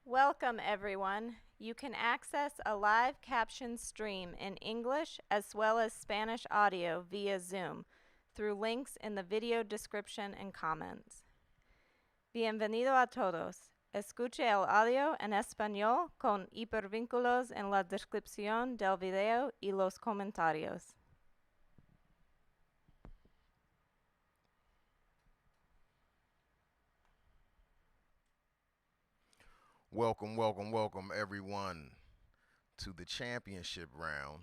Welcome, everyone. You can access a live caption stream in English as well as Spanish audio via Zoom through links in the video description and comments. Bienvenido a todos. Escuche el audio en español con hipervínculos en la descripción del video y los comentarios. Welcome everyone to the championship round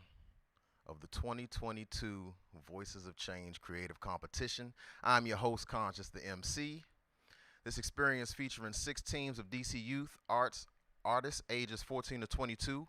of the 2022 Voices of Change Creative Competition. I'm your host, Conscious, the MC. This experience featuring 6 teams of DC youth artists ages 14 to 22.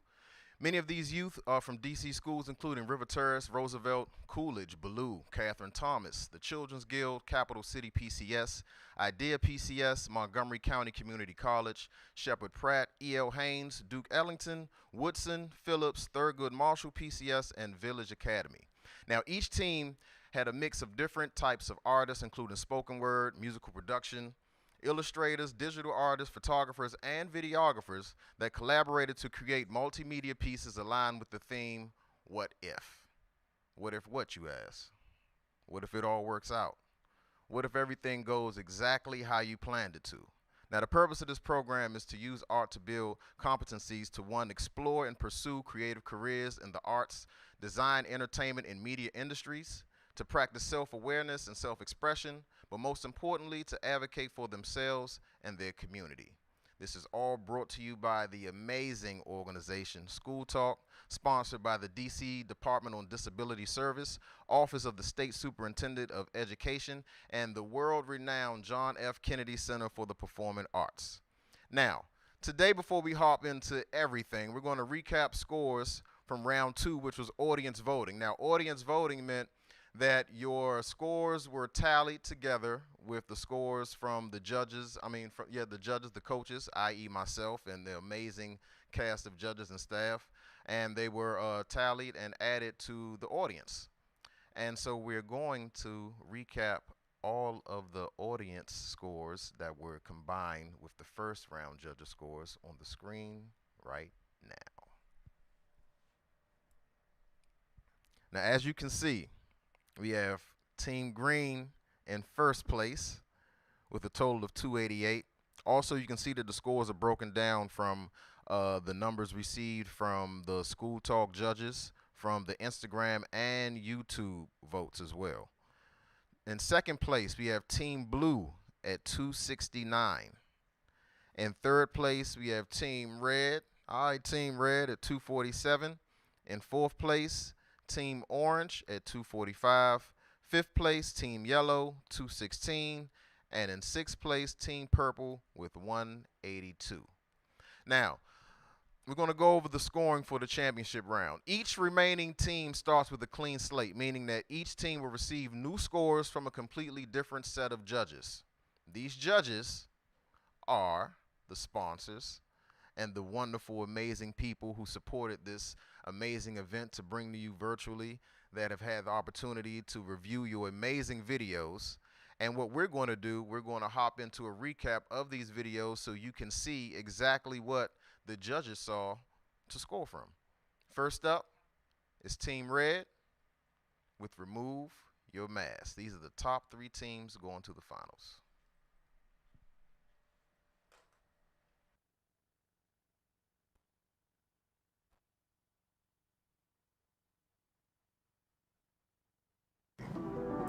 Many of these youth are from DC schools including River Terrace, Roosevelt, Coolidge, Ballou, Catherine Thomas, the Children's Guild, Capital City PCS, IDEA PCS, Montgomery County Community College, Shepherd Pratt, E.L. Haynes, Duke Ellington, Woodson, Phillips, Thurgood Marshall PCS, and Village Academy. Now each team had a mix of different types of artists including spoken word, musical production, illustrators, digital artists, photographers, and videographers that collaborated to create multimedia pieces aligned with the theme, What If? What if what, you ask? What if it all works out? What if everything goes exactly how you planned it to? Now, the purpose of this program is to use art to build competencies to, 1, explore and pursue creative careers in the arts, design, entertainment, and media industries, to practice self-awareness and self-expression, but most importantly, to advocate for themselves and their community. This is all brought to you by the amazing organization School Talk, sponsored by the DC Department on Disability Service, Office of the State Superintendent of Education, and the world-renowned John F. Kennedy Center for the Performing Arts. Now, today before we hop into everything, we're going to recap scores from round 2, which was audience voting. Now, audience voting meant that your scores were tallied together with the scores from the judges, the coaches, i.e. myself and the amazing cast of judges and staff, and they were tallied and added to the audience. And so we're going to recap all of the audience scores that were combined with the first round judges' scores on the screen right now. Now, as you can see, we have Team Green in first place with a total of 288. Also, you can see that the scores are broken down from the numbers received from the School Talk judges, from the Instagram and YouTube votes as well. In second place, we have Team Blue at 269. In third place, we have Team Red. All right, Team Red at 247. In fourth place, Team Orange at 245. Fifth place, Team Yellow, 216. And in sixth place, Team Purple with 182. Now, we're going to go over the scoring for the championship round. Each remaining team starts with a clean slate, meaning that each team will receive new scores from a completely different set of judges. These judges are the sponsors and the wonderful, amazing people who supported this amazing event to bring to you virtually, that have had the opportunity to review your amazing videos. And what we're going to do, we're going to hop into a recap of these videos so you can see exactly what the judges saw to score from. First up is Team Red with Remove Your Mask. These are the top 3 teams going to the finals.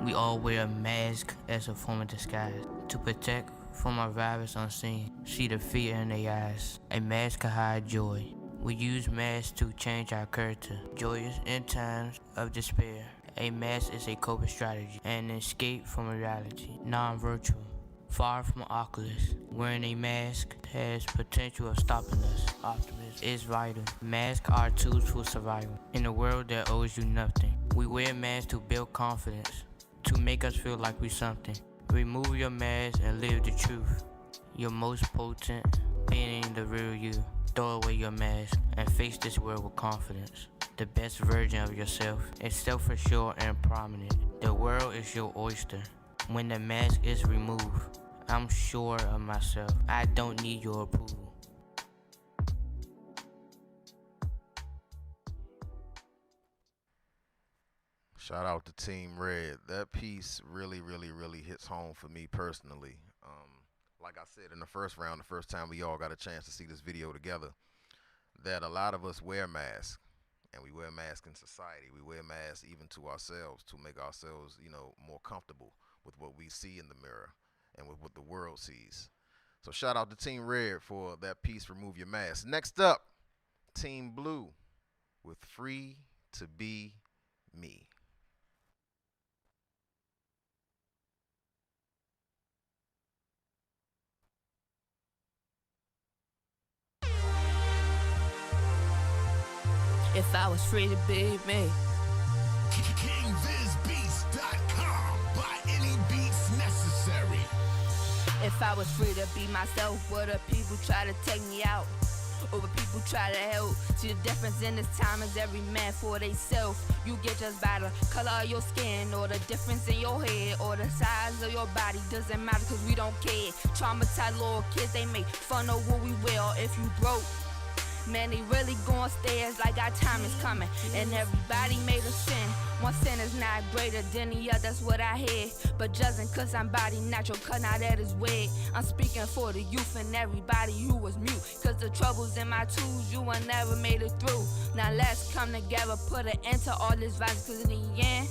We all wear a mask as a form of disguise to protect from a virus unseen. See the fear in their eyes. A mask can hide joy. We use masks to change our character. Joyous in times of despair. A mask is a coping strategy, an escape from reality. Non-virtual. Far from Oculus. Wearing a mask has potential of stopping us. Optimism is vital. Masks are tools for survival. In a world that owes you nothing, we wear masks to build confidence, to make us feel like we're something. Remove your mask and live the truth. Your most potent being the real you. Throw away your mask and face this world with confidence. The best version of yourself is self-assured and prominent. The world is your oyster. When the mask is removed, I'm sure of myself. I don't need your approval. Shout out to Team Red. That piece really, really, really hits home for me personally. Like I said in the first round, the first time we all got a chance to see this video together, that a lot of us wear masks, and we wear masks in society. We wear masks even to ourselves to make ourselves, more comfortable with what we see in the mirror and with what the world sees. So shout out to Team Red for that piece, Remove Your Mask. Next up, Team Blue with Free to Be Me. If I was free to be me. KingVizBeats.com. Buy any beats necessary. If I was free to be myself, would the people try to take me out? Or would people try to help? See the difference in this time is every man for theyself. You get just by the color of your skin, or the difference in your head, or the size of your body. Doesn't matter cause we don't care. Traumatized little kids, they make fun of what we wear. If you broke, man, they really going stairs like our time is coming. And everybody made a sin. One sin is not greater than the other, that's what I hear. But judging cause I'm body natural, cause now that is weird. I'm speaking for the youth and everybody who was mute. Cause the troubles in my twos, you ain't never made it through. Now let's come together, put an end to all this violence, cause in the end,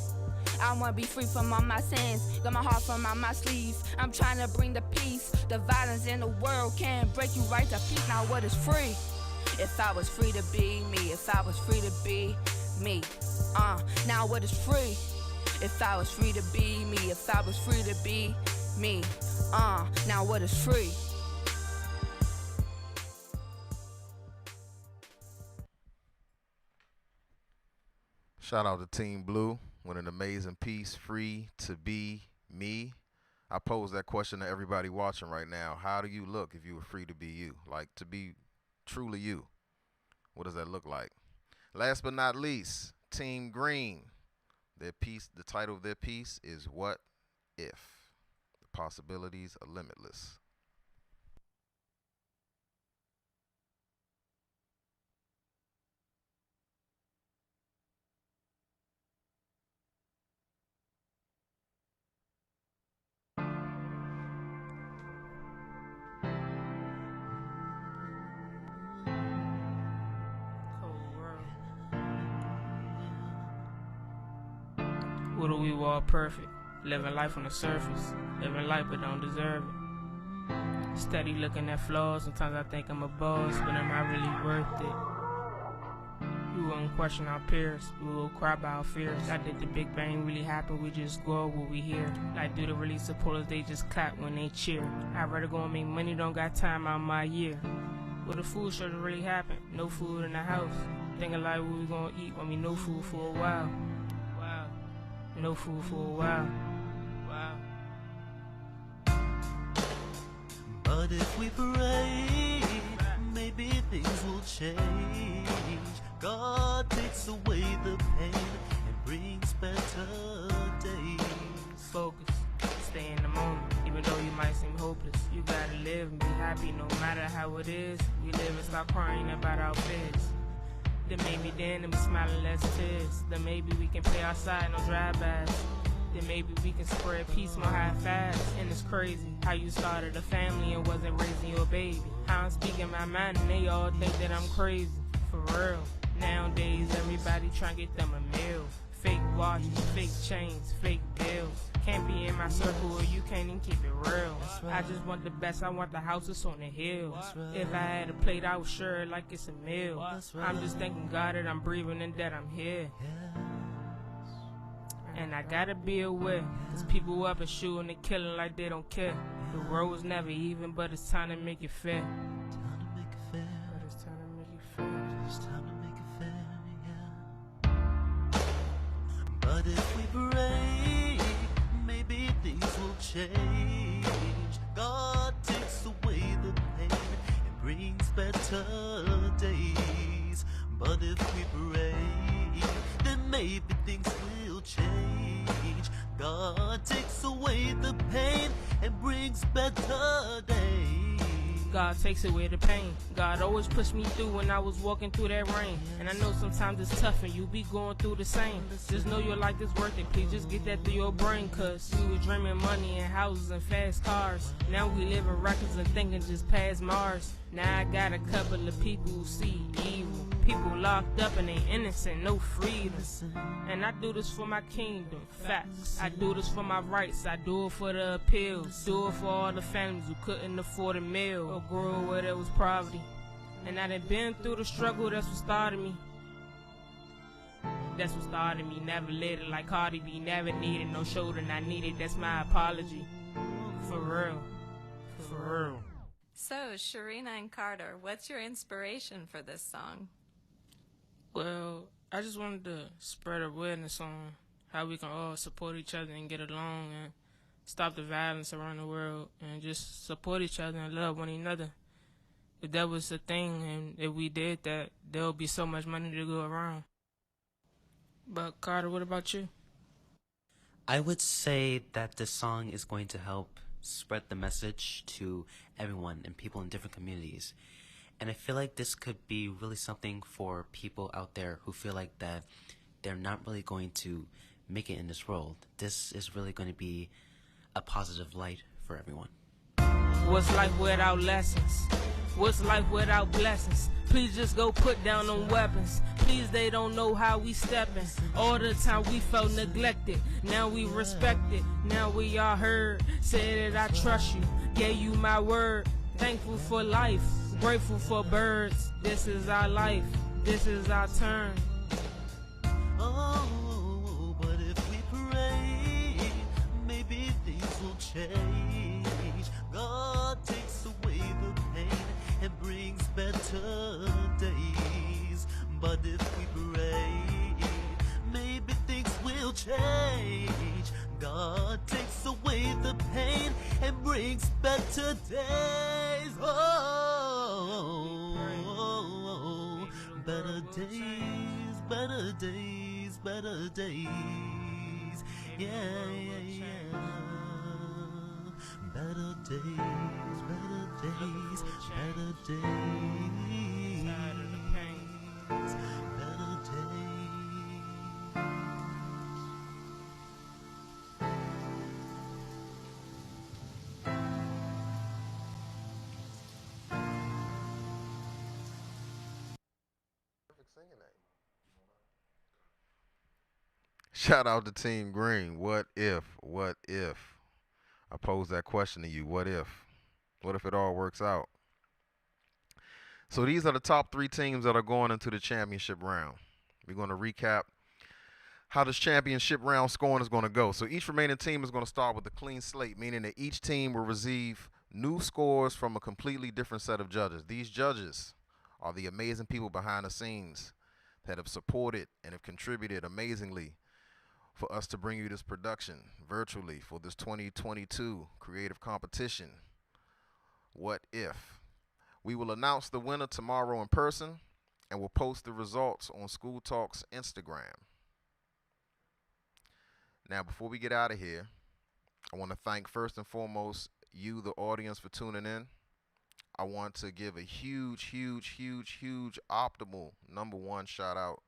I wanna be free from all my sins. Got my heart from out my sleeve. I'm trying to bring the peace. The violence in the world can't break you right to peace. Now what is free? If I was free to be me, if I was free to be me, now what is free? If I was free to be me, if I was free to be me, now what is free? Shout out to Team Blue with an amazing piece, Free to Be Me. I pose that question to everybody watching right now. How do you look if you were free to be you? Like, to be truly you. What does that look like? Last but not least, Team Green. Their piece, the title of their piece is What If? The possibilities are limitless. What are we all perfect? Living life on the surface. Living life but don't deserve it. Steady looking at flaws. Sometimes I think I'm a boss, but am I really worth it? We won't question our peers. We will cry about our fears. I did the Big Bang really happen? We just go what we hear. Like do the really support us? They just clap when they cheer. I'd rather go and make money. Don't got time out my year. Well, the food should have really happened. No food in the house. Thinking like what we gonna eat when we no food for a while. No food for a while. Wow. But if we pray, maybe things will change. God takes away the pain and brings better days. Focus, stay in the moment, even though you might seem hopeless. You gotta live and be happy no matter how it is. We live and stop crying about our fears. Then maybe then be smiling less tears. Then maybe we can play outside, no drive-bys. Then maybe we can spread peace more high fast. And it's crazy how you started a family and wasn't raising your baby. How I'm speaking my mind and they all think that I'm crazy. For real. Nowadays everybody trying to get them a meal. Fake watches, fake chains, fake bills. Can't be in my circle or you can't even keep it real. I just want the best, I want the houses on the hill. If I had a plate, I would share it like it's a meal. I'm just thanking God that I'm breathing and that I'm here. And I gotta be aware, cause people up and shooting and killing like they don't care. The world was never even, but it's time to make it fair. But it's time to make it fair. It's time to make it fair, yeah. But if we pray, maybe things will change. God takes away the pain and brings better days. But if we pray, then maybe things will change. God takes away the pain and brings better days. God takes away the pain. God always pushed me through when I was walking through that rain. And I know sometimes it's tough and you be going through the same. Just know your life is worth it. Please just get that through your brain. Cause we was dreaming money and houses and fast cars. Now we live in records and thinking just past Mars. Now I got a couple of people who see evil. People locked up and they innocent, no freedom. And I do this for my kingdom, facts. I do this for my rights, I do it for the appeals. Do it for all the families who couldn't afford a meal or grow where there was poverty. And I done been through the struggle, that's what started me. That's what started me, never let it like Cardi B. Never needed no shoulder, not needed, that's my apology. For real, for real. So, Sharina and Carter, what's your inspiration for this song? Well, I just wanted to spread awareness on how we can all support each other and get along and stop the violence around the world and just support each other and love one another. If that was the thing and if we did that, there would be so much money to go around. But Carter, what about you? I would say that this song is going to help spread the message to everyone and people in different communities. And I feel like this could be really something for people out there who feel like that they're not really going to make it in this world. This is really going to be a positive light for everyone. What's life without lessons? What's life without blessings? Please just go put down them weapons. Please, they don't know how we steppin'. All the time we felt neglected. Now we respect it. Now we all heard. Say that I trust you. Gave you my word. Thankful for life. Grateful for birds. This is our life. This is our turn. Oh, but if we pray, maybe things will change. God takes away the pain and brings better days. But if we pray, maybe things will change. God takes away the pain and brings better days. Oh, better days, better days, better days. Yeah, yeah, yeah. Better days, better days, better days. Better days. Shout out to Team Green. What if? I pose that question to you. What if? What if it all works out? So these are the top 3 teams that are going into the championship round. We're going to recap how this championship round scoring is going to go. So each remaining team is going to start with a clean slate, meaning that each team will receive new scores from a completely different set of judges. These judges are the amazing people behind the scenes that have supported and have contributed amazingly for us to bring you this production virtually for this 2022 creative competition. What if? We will announce the winner tomorrow in person and we'll post the results on School Talk's Instagram. Now, before we get out of here, I want to thank first and foremost you, the audience, for tuning in. I want to give a huge optimal #1 shout out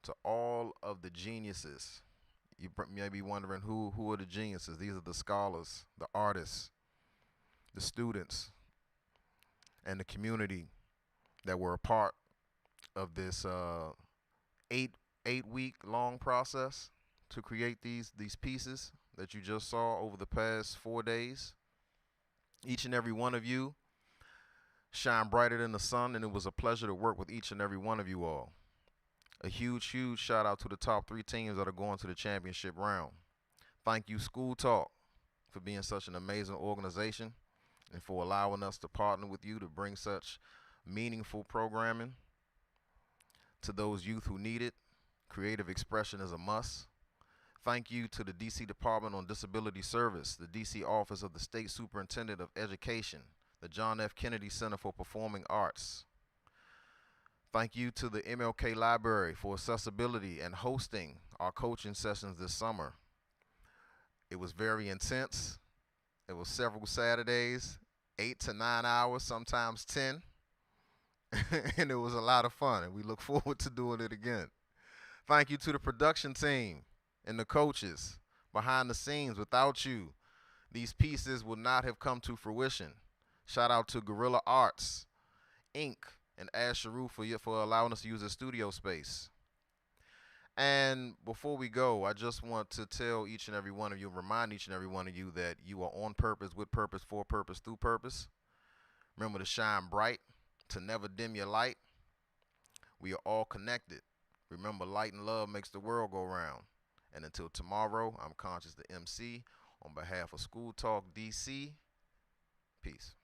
to all of the geniuses. You may be wondering who are the geniuses. These are the scholars, the artists, the students, and the community that were a part of this 8-week long process to create these pieces that you just saw over the past 4 days. Each and every one of you shine brighter than the sun, and it was a pleasure to work with each and every one of you all. A huge shout out to the top 3 teams that are going to the championship round. Thank you, School Talk, for being such an amazing organization and for allowing us to partner with you to bring such meaningful programming to those youth who need it. Creative expression is a must. Thank you to the DC Department on Disability Service, the DC Office of the State Superintendent of Education, the John F. Kennedy Center for Performing Arts. Thank you to the MLK Library for accessibility and hosting our coaching sessions this summer. It was very intense. It was several Saturdays, 8 to 9 hours, sometimes 10. And it was a lot of fun, and we look forward to doing it again. Thank you to the production team and the coaches behind the scenes. Without you, these pieces would not have come to fruition. Shout out to Guerrilla Arts, Inc., and Asheru for allowing us to use the studio space. And before we go, I just want to tell each and every one of you, remind each and every one of you that you are on purpose, with purpose, for purpose, through purpose. Remember to shine bright, to never dim your light. We are all connected. Remember, light and love makes the world go round. And until tomorrow, I'm Conscious the MC. On behalf of School Talk DC, peace.